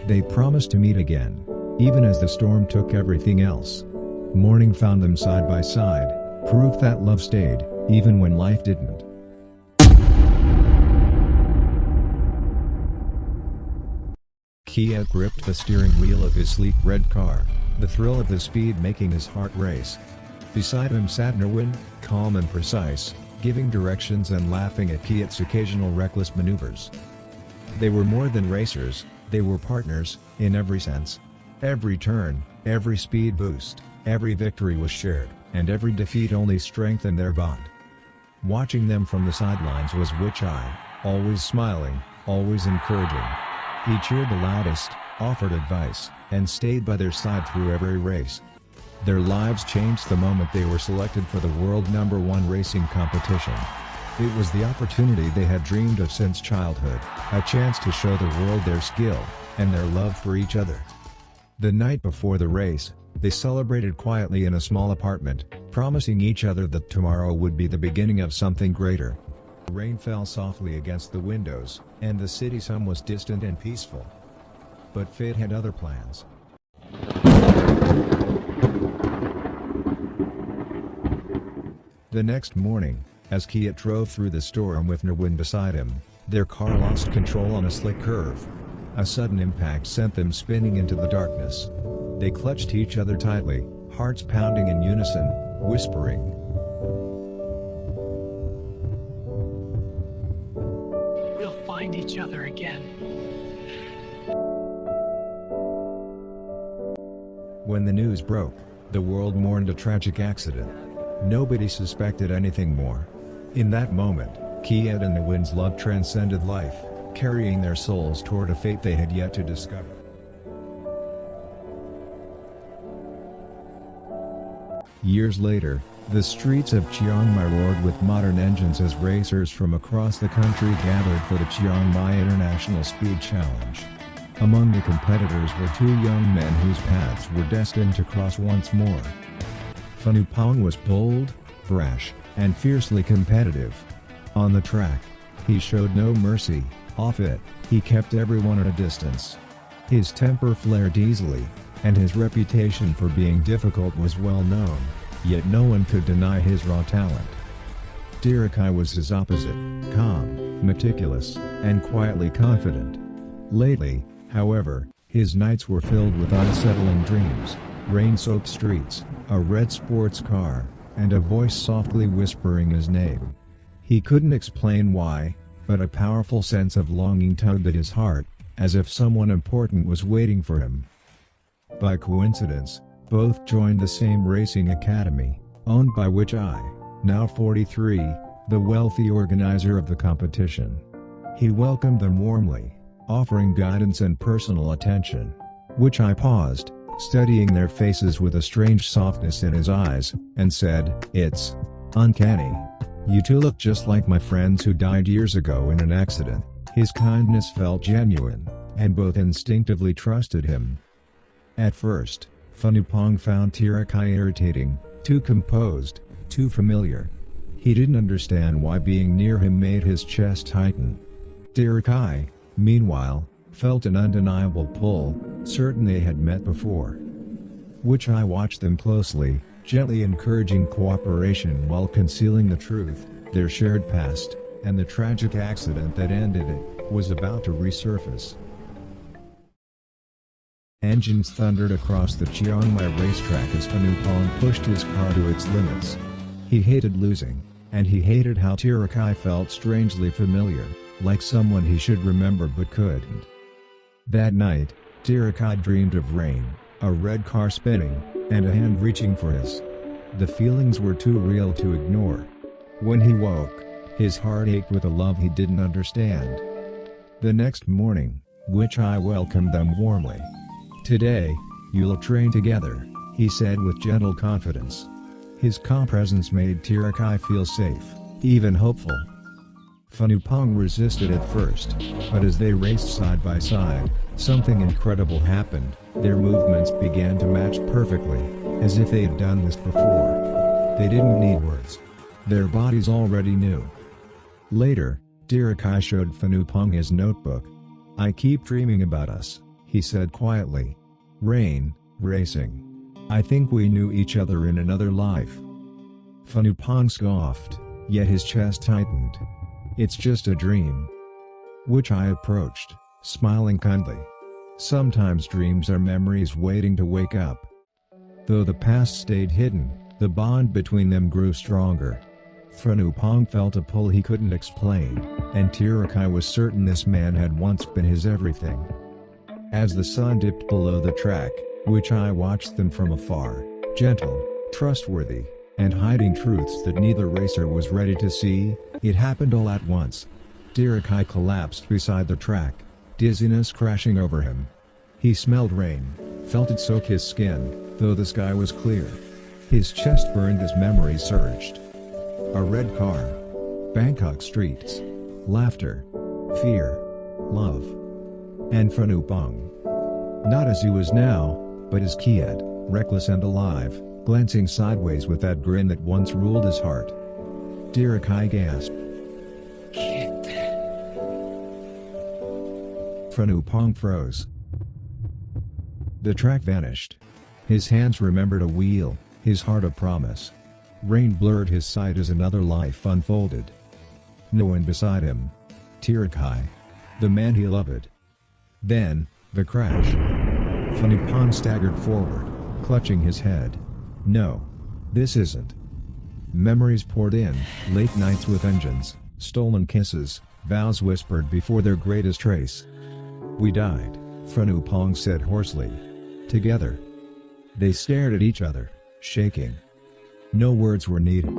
They promised to meet again, even as the storm took everything else. Morning found them side by side, proof that love stayed, even when life didn't. Kiet gripped the steering wheel of his sleek red car, the thrill of the speed making his heart race. Beside him sat Nerwin, calm and precise, giving directions and laughing at Kiet's occasional reckless maneuvers. They were more than racers, they were partners, in every sense. Every turn, every speed boost, every victory was shared, and every defeat only strengthened their bond. Watching them from the sidelines was Wichai, always smiling, always encouraging. He cheered the loudest, offered advice, and stayed by their side through every race. Their lives changed the moment they were selected for the world #1 racing competition. It was the opportunity they had dreamed of since childhood, a chance to show the world their skill, and their love for each other. The night before the race, they celebrated quietly in a small apartment, promising each other that tomorrow would be the beginning of something greater. Rain fell softly against the windows, and the city sun was distant and peaceful. But fate had other plans. The next morning, as Kiet drove through the storm with Nerwin beside him, their car lost control on a slick curve. A sudden impact sent them spinning into the darkness. They clutched each other tightly, hearts pounding in unison, whispering, "We'll find each other again." When the news broke, the world mourned a tragic accident. Nobody suspected anything more. In that moment, Kiet and Nerwin's love transcended life, carrying their souls toward a fate they had yet to discover. Years later, the streets of Chiang Mai roared with modern engines as racers from across the country gathered for the Chiang Mai International Speed Challenge. Among the competitors were two young men whose paths were destined to cross once more. Phanupong was bold, brash, and fiercely competitive. On the track, he showed no mercy. Off it, he kept everyone at a distance. His temper flared easily, and his reputation for being difficult was well known, yet no one could deny his raw talent. Teerachai was his opposite, calm, meticulous, and quietly confident. Lately, however, his nights were filled with unsettling dreams, rain-soaked streets, a red sports car, and a voice softly whispering his name. He couldn't explain why, but a powerful sense of longing tugged at his heart, as if someone important was waiting for him. By coincidence, both joined the same racing academy, owned by Wichai, now 43, the wealthy organizer of the competition. He welcomed them warmly, offering guidance and personal attention. Wichai paused, studying their faces with a strange softness in his eyes, and said, "It's uncanny. You two look just like my friends who died years ago in an accident." His kindness felt genuine, and both instinctively trusted him. At first, Phanupong found Teerachai irritating, too composed, too familiar. He didn't understand why being near him made his chest tighten. Teerachai, meanwhile, felt an undeniable pull, certain they had met before. Wichai watched them closely, gently encouraging cooperation while concealing the truth. Their shared past, and the tragic accident that ended it, was about to resurface. Engines thundered across the Chiang Mai racetrack as Phanupong pushed his car to its limits. He hated losing, and he hated how Teerachai felt strangely familiar, like someone he should remember but couldn't. That night, Teerachai dreamed of rain, a red car spinning, and a hand reaching for his. The feelings were too real to ignore. When he woke, his heart ached with a love he didn't understand. The next morning, Wichai welcomed them warmly. "Today, you'll train together," he said with gentle confidence. His calm presence made Teerachai feel safe, even hopeful. Phanupong resisted at first, but as they raced side by side, something incredible happened. Their movements began to match perfectly, as if they had done this before. They didn't need words. Their bodies already knew. Later, Teerachai showed Phanupong his notebook. "I keep dreaming about us. he said quietly. Rain, racing. I think we knew each other in another life. Phanupong scoffed, yet his chest tightened. It's just a dream. Which I approached, smiling kindly. Sometimes dreams are memories waiting to wake up. Though the past stayed hidden, the bond between them grew stronger. Phanupong felt a pull he couldn't explain, and Teerachai was certain this man had once been his everything. As the sun dipped below the track, Wichai watched them from afar, gentle, trustworthy, and hiding truths that neither racer was ready to see. It happened all at once. Teerachai collapsed beside the track, dizziness crashing over him. He smelled rain, felt it soak his skin, though the sky was clear. His chest burned as memories surged. A red car. Bangkok streets. Laughter. Fear. Love. And Phanupong. Not as he was now, but as Kiet, reckless and alive, glancing sideways with that grin that once ruled his heart. Teerachai gasped. Phanupong froze. The track vanished. His hands remembered a wheel, his heart a promise. Rain blurred his sight as another life unfolded. No one beside him. Teerachai. The man he loved. Then, the crash. Phanupong staggered forward, clutching his head. No. This isn't. Memories poured in, late nights with engines, stolen kisses, vows whispered before their greatest race. We died, Phanupong said hoarsely. Together. They stared at each other, shaking. No words were needed.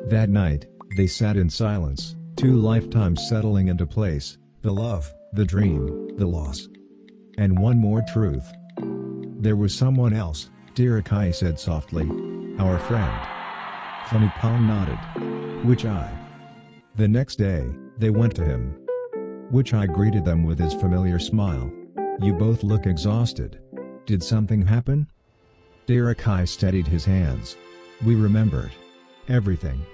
That night, they sat in silence, 2 lifetimes settling into place, the love, the dream, the loss. And one more truth. There was someone else, Teerachai said softly. Our friend. Phanupong nodded. Wichai. The next day, they went to him. Wichai greeted them with his familiar smile. You both look exhausted. Did something happen? Teerachai steadied his hands. We remembered. Everything.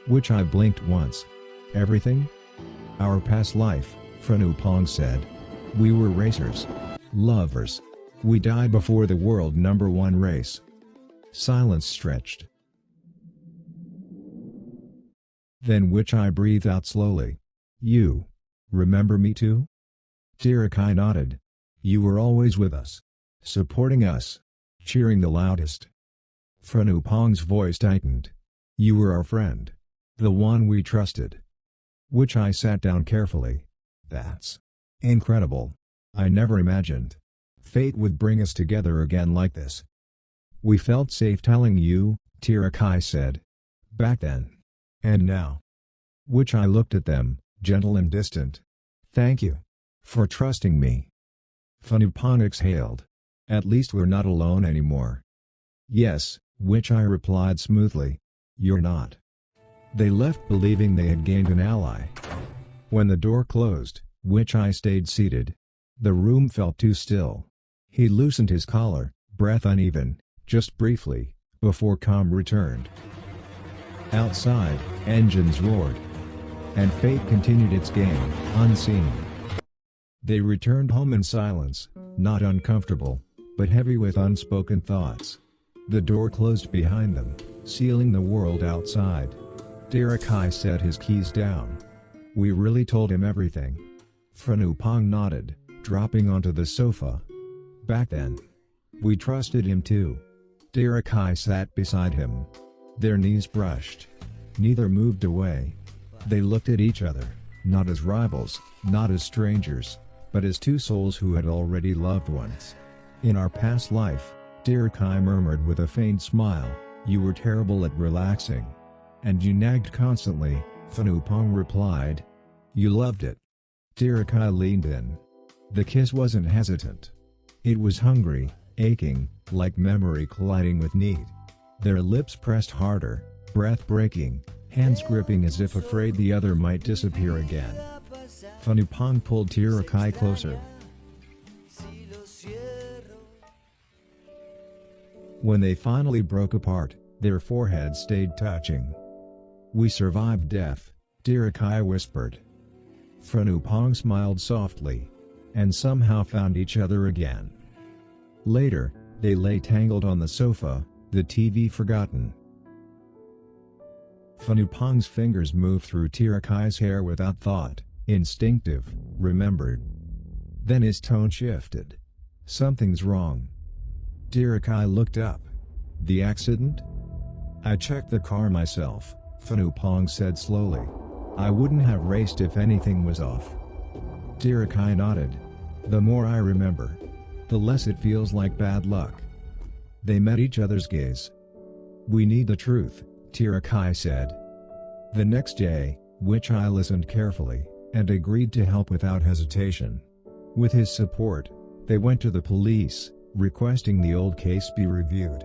Wichai blinked once. Everything? Our past life, Phanupong said. We were racers. Lovers. We died before the world #1 race. Silence stretched. Then Wichai breathed out slowly. You. Remember me too? Teerachai nodded. You were always with us. Supporting us. Cheering the loudest. Phanupong's voice tightened. You were our friend. The one we trusted. Wichai sat down carefully. That's incredible. I never imagined fate would bring us together again like this. We felt safe telling you, Teerachai said. Back then. And now. Wichai looked at them, gentle and distant. Thank you. For trusting me. Phanupong exhaled. At least we're not alone anymore. Yes, Wichai replied smoothly. You're not. They left believing they had gained an ally. When the door closed, Wichai stayed seated. The room felt too still. He loosened his collar, breath uneven, just briefly, before calm returned. Outside, engines roared. And fate continued its game, unseen. They returned home in silence, not uncomfortable, but heavy with unspoken thoughts. The door closed behind them, sealing the world outside. Teerachai set his keys down. We really told him everything. Phanupong nodded, dropping onto the sofa. Back then. We trusted him too. Teerachai sat beside him. Their knees brushed. Neither moved away. They looked at each other, not as rivals, not as strangers, but as 2 souls who had already loved once. In our past life, Teerachai murmured with a faint smile, you were terrible at relaxing. And you nagged constantly, Phanupong replied. You loved it. Teerachai leaned in. The kiss wasn't hesitant. It was hungry, aching, like memory colliding with need. Their lips pressed harder, breath breaking, hands gripping as if afraid the other might disappear again. Phanupong pulled Teerachai closer. When they finally broke apart, their foreheads stayed touching. We survived death, Teerachai whispered. Phanupong smiled softly. and somehow found each other again. Later, they lay tangled on the sofa, the TV forgotten. Phanupong's fingers moved through Teerachai's hair without thought, instinctive, remembered. Then his tone shifted. "Something's wrong." Teerachai looked up. "The accident?" "I checked the car myself," Phanupong said slowly. "I wouldn't have raced if anything was off." Teerachai nodded. "The more I remember, the less it feels like bad luck." They met each other's gaze. "We need the truth," Teerachai said. The next day, Wichai listened carefully, and agreed to help without hesitation. With his support, they went to the police, requesting the old case be reviewed.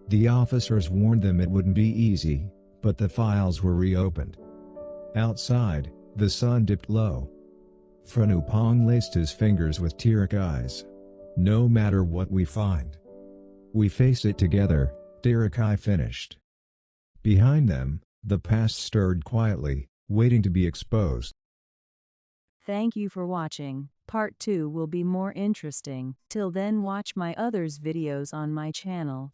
The officers warned them it wouldn't be easy, but the files were reopened. Outside, the sun dipped low. Phanupong laced his fingers with Teerachai's. "No matter what we find, we face it together," Teerachai finished. Behind them, the past stirred quietly, waiting to be exposed. Thank you for watching. Part 2 will be more interesting. Till then, watch my others videos on my channel.